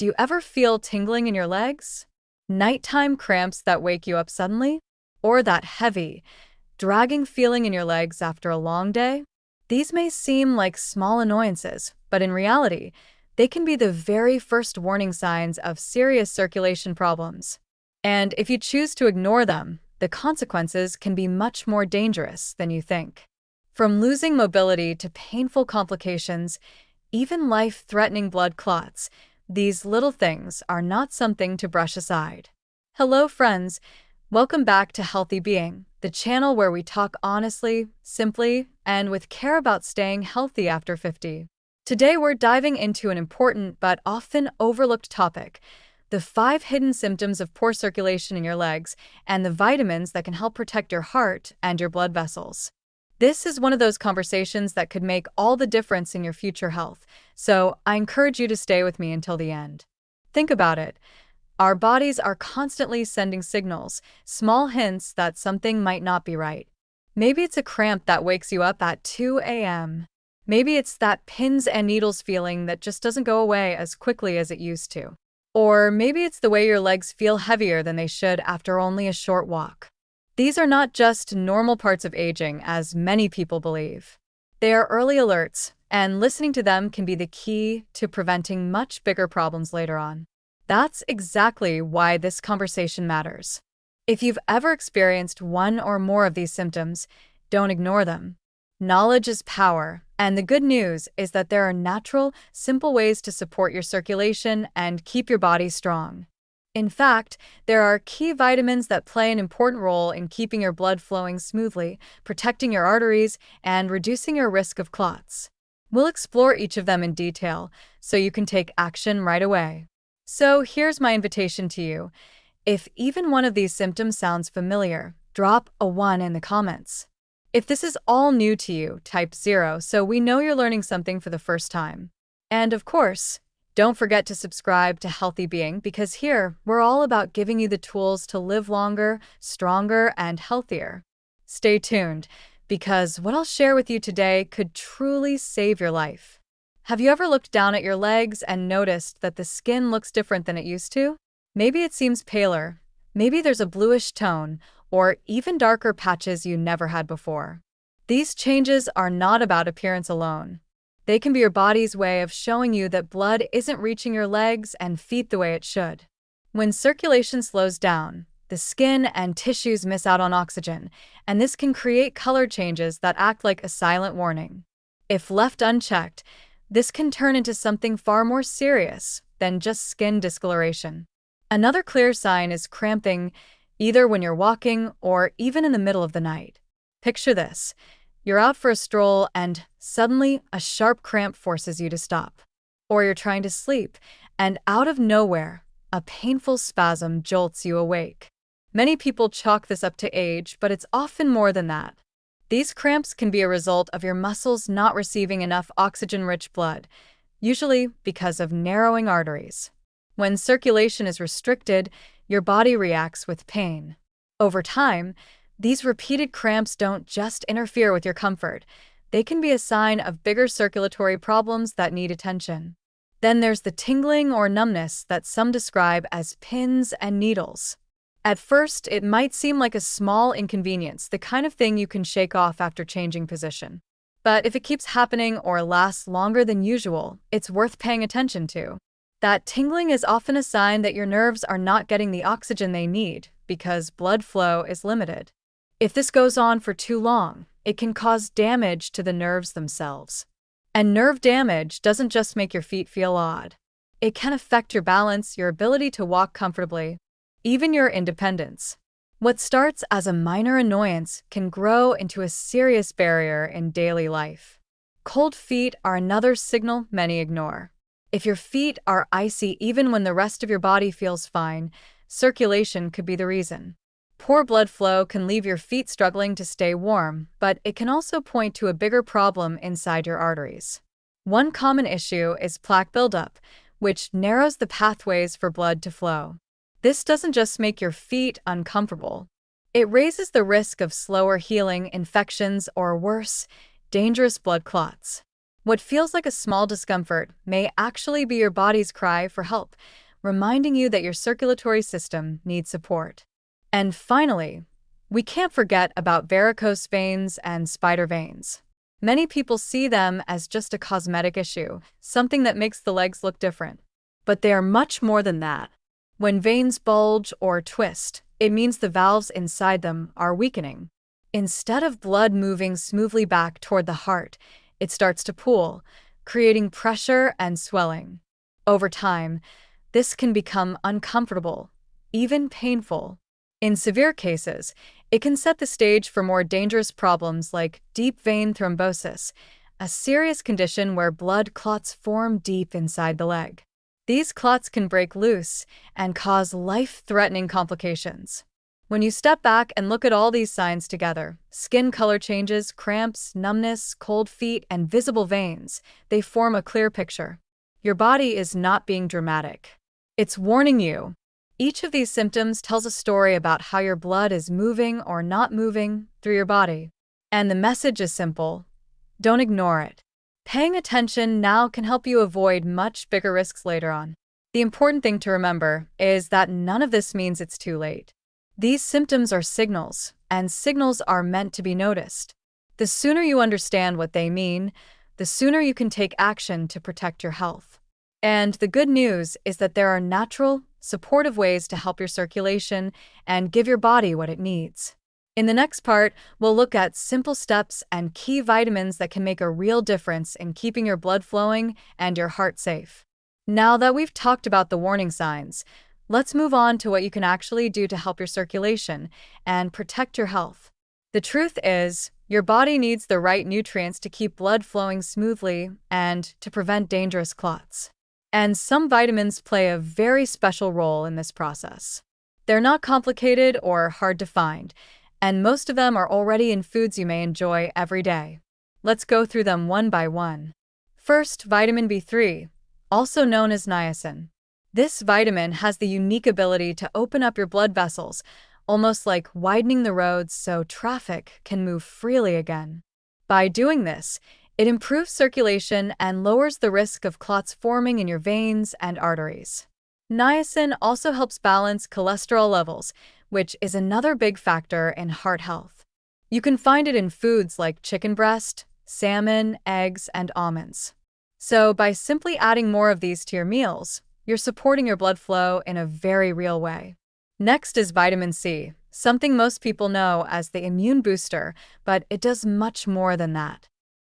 Do you ever feel tingling in your legs? Nighttime cramps that wake you up suddenly? Or that heavy, dragging feeling in your legs after a long day? These may seem like small annoyances, but in reality, they can be the very first warning signs of serious circulation problems. And if you choose to ignore them, the consequences can be much more dangerous than you think. From losing mobility to painful complications, even life-threatening blood clots, these little things are not something to brush aside. Hello, friends. Welcome back to Healthy Being, the channel where we talk honestly, simply, and with care about staying healthy after 50. Today, we're diving into an important but often overlooked topic: the 5 hidden symptoms of poor circulation in your legs and the vitamins that can help protect your heart and your blood vessels. This is one of those conversations that could make all the difference in your future health, so I encourage you to stay with me until the end. Think about it. Our bodies are constantly sending signals, small hints that something might not be right. Maybe it's a cramp that wakes you up at 2 a.m. Maybe it's that pins and needles feeling that just doesn't go away as quickly as it used to. Or maybe it's the way your legs feel heavier than they should after only a short walk. These are not just normal parts of aging, as many people believe. They are early alerts, and listening to them can be the key to preventing much bigger problems later on. That's exactly why this conversation matters. If you've ever experienced one or more of these symptoms, don't ignore them. Knowledge is power, and the good news is that there are natural, simple ways to support your circulation and keep your body strong. In fact, there are key vitamins that play an important role in keeping your blood flowing smoothly, protecting your arteries, and reducing your risk of clots. We'll explore each of them in detail so you can take action right away. So here's my invitation to you. If even one of these symptoms sounds familiar, drop a 1 in the comments. If this is all new to you, type 0 so we know you're learning something for the first time. And of course, don't forget to subscribe to Healthy Being, because here we're all about giving you the tools to live longer, stronger, and healthier. Stay tuned, because what I'll share with you today could truly save your life. Have you ever looked down at your legs and noticed that the skin looks different than it used to? Maybe it seems paler, maybe there's a bluish tone, or even darker patches you never had before. These changes are not about appearance alone. They can be your body's way of showing you that blood isn't reaching your legs and feet the way it should. When circulation slows down, the skin and tissues miss out on oxygen, and this can create color changes that act like a silent warning. If left unchecked, this can turn into something far more serious than just skin discoloration. Another clear sign is cramping, either when you're walking or even in the middle of the night. Picture this. You're out for a stroll and suddenly a sharp cramp forces you to stop. Or you're trying to sleep and out of nowhere, a painful spasm jolts you awake. Many people chalk this up to age, but it's often more than that. These cramps can be a result of your muscles not receiving enough oxygen-rich blood, usually because of narrowing arteries. When circulation is restricted, your body reacts with pain. Over time, these repeated cramps don't just interfere with your comfort. They can be a sign of bigger circulatory problems that need attention. Then there's the tingling or numbness that some describe as pins and needles. At first, it might seem like a small inconvenience, the kind of thing you can shake off after changing position. But if it keeps happening or lasts longer than usual, it's worth paying attention to. That tingling is often a sign that your nerves are not getting the oxygen they need because blood flow is limited. If this goes on for too long, it can cause damage to the nerves themselves. And nerve damage doesn't just make your feet feel odd. It can affect your balance, your ability to walk comfortably, even your independence. What starts as a minor annoyance can grow into a serious barrier in daily life. Cold feet are another signal many ignore. If your feet are icy even when the rest of your body feels fine, circulation could be the reason. Poor blood flow can leave your feet struggling to stay warm, but it can also point to a bigger problem inside your arteries. One common issue is plaque buildup, which narrows the pathways for blood to flow. This doesn't just make your feet uncomfortable. It raises the risk of slower healing infections or worse, dangerous blood clots. What feels like a small discomfort may actually be your body's cry for help, reminding you that your circulatory system needs support. And finally, we can't forget about varicose veins and spider veins. Many people see them as just a cosmetic issue, something that makes the legs look different. But they are much more than that. When veins bulge or twist, it means the valves inside them are weakening. Instead of blood moving smoothly back toward the heart, it starts to pool, creating pressure and swelling. Over time, this can become uncomfortable, even painful. In severe cases, it can set the stage for more dangerous problems like deep vein thrombosis, a serious condition where blood clots form deep inside the leg. These clots can break loose and cause life-threatening complications. When you step back and look at all these signs together, skin color changes, cramps, numbness, cold feet, and visible veins, they form a clear picture. Your body is not being dramatic. It's warning you. Each of these symptoms tells a story about how your blood is moving or not moving through your body. And the message is simple: don't ignore it. Paying attention now can help you avoid much bigger risks later on. The important thing to remember is that none of this means it's too late. These symptoms are signals, and signals are meant to be noticed. The sooner you understand what they mean, the sooner you can take action to protect your health. And the good news is that there are natural, supportive ways to help your circulation and give your body what it needs. In the next part, we'll look at simple steps and key vitamins that can make a real difference in keeping your blood flowing and your heart safe. Now that we've talked about the warning signs, let's move on to what you can actually do to help your circulation and protect your health. The truth is, your body needs the right nutrients to keep blood flowing smoothly and to prevent dangerous clots. And some vitamins play a very special role in this process. They're not complicated or hard to find, and most of them are already in foods you may enjoy every day. Let's go through them one by one. First, vitamin B3, also known as niacin. This vitamin has the unique ability to open up your blood vessels, almost like widening the roads so traffic can move freely again. By doing this, it improves circulation and lowers the risk of clots forming in your veins and arteries. Niacin also helps balance cholesterol levels, which is another big factor in heart health. You can find it in foods like chicken breast, salmon, eggs, and almonds. So by simply adding more of these to your meals, you're supporting your blood flow in a very real way. Next is vitamin C, something most people know as the immune booster, but it does much more than that.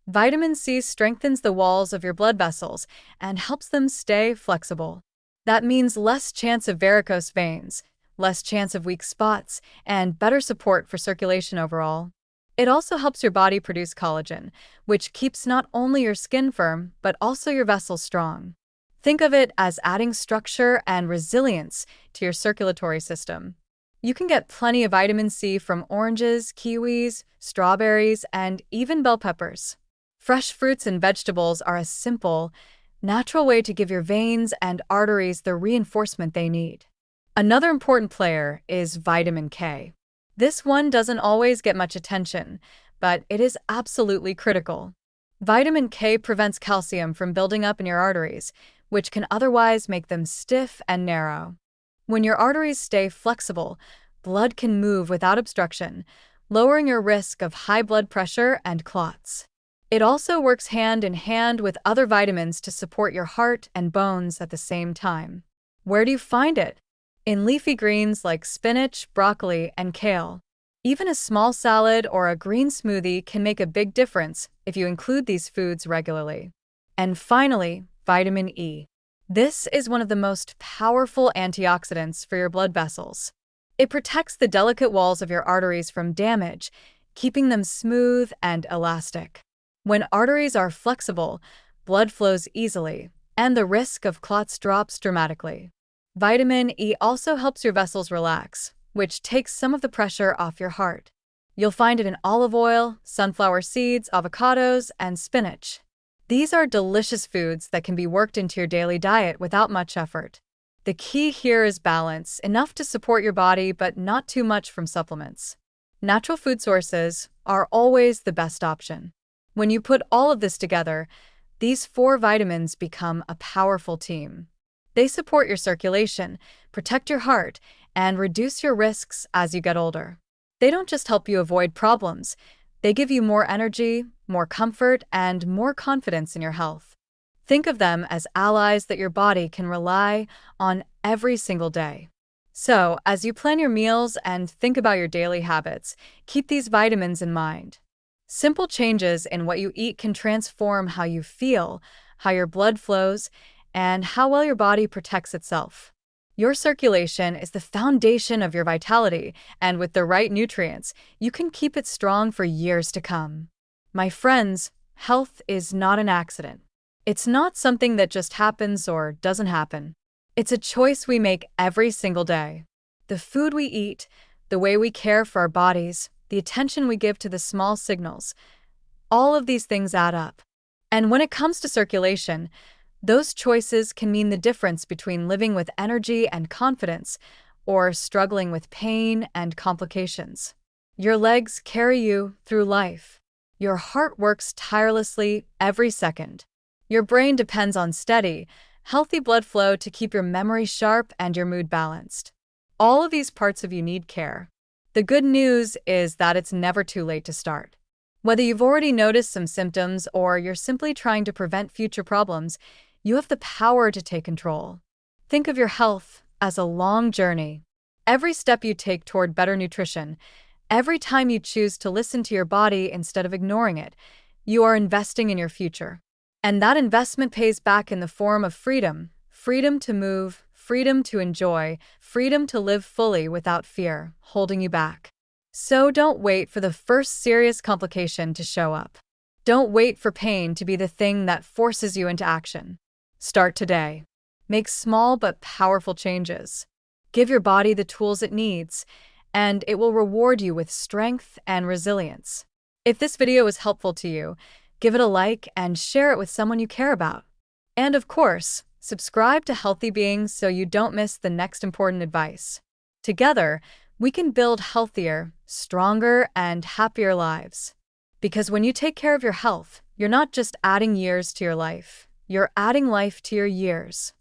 Vitamin C strengthens the walls of your blood vessels and helps them stay flexible. That means less chance of varicose veins, less chance of weak spots, and better support for circulation overall. It also helps your body produce collagen, which keeps not only your skin firm, but also your vessels strong. Think of it as adding structure and resilience to your circulatory system. You can get plenty of vitamin C from oranges, kiwis, strawberries, and even bell peppers. Fresh fruits and vegetables are a simple, natural way to give your veins and arteries the reinforcement they need. Another important player is vitamin K. This one doesn't always get much attention, but it is absolutely critical. Vitamin K prevents calcium from building up in your arteries, which can otherwise make them stiff and narrow. When your arteries stay flexible, blood can move without obstruction, lowering your risk of high blood pressure and clots. It also works hand in hand with other vitamins to support your heart and bones at the same time. Where do you find it? In leafy greens like spinach, broccoli, and kale. Even a small salad or a green smoothie can make a big difference if you include these foods regularly. And finally, vitamin E. This is one of the most powerful antioxidants for your blood vessels. It protects the delicate walls of your arteries from damage, keeping them smooth and elastic. When arteries are flexible, blood flows easily, and the risk of clots drops dramatically. Vitamin E also helps your vessels relax, which takes some of the pressure off your heart. You'll find it in olive oil, sunflower seeds, avocados, and spinach. These are delicious foods that can be worked into your daily diet without much effort. The key here is balance, enough to support your body but not too much from supplements. Natural food sources are always the best option. When you put all of this together, These 4 vitamins become a powerful team. They support your circulation, protect your heart, and reduce your risks as you get older. They don't just help you avoid problems, they give you more energy, more comfort, and more confidence in your health. Think of them as allies that your body can rely on every single day. So, as you plan your meals and think about your daily habits, keep these vitamins in mind. Simple changes in what you eat can transform how you feel, how your blood flows, and how well your body protects itself. Your circulation is the foundation of your vitality, and with the right nutrients, you can keep it strong for years to come. My friends, health is not an accident. It's not something that just happens or doesn't happen. It's a choice we make every single day. The food we eat, the way we care for our bodies, the attention we give to the small signals, all of these things add up. And when it comes to circulation, those choices can mean the difference between living with energy and confidence or struggling with pain and complications. Your legs carry you through life. Your heart works tirelessly every second. Your brain depends on steady, healthy blood flow to keep your memory sharp and your mood balanced. All of these parts of you need care. The good news is that it's never too late to start. Whether you've already noticed some symptoms or you're simply trying to prevent future problems, you have the power to take control. Think of your health as a long journey. Every step you take toward better nutrition, every time you choose to listen to your body instead of ignoring it, you are investing in your future. And that investment pays back in the form of freedom. Freedom to move, freedom to enjoy, freedom to live fully without fear holding you back. So don't wait for the first serious complication to show up. Don't wait for pain to be the thing that forces you into action. Start today. Make small but powerful changes. Give your body the tools it needs, and it will reward you with strength and resilience. If this video was helpful to you, give it a like and share it with someone you care about. And of course, subscribe to Healthy Beings so you don't miss the next important advice. Together, we can build healthier, stronger, and happier lives. Because when you take care of your health, you're not just adding years to your life, you're adding life to your years.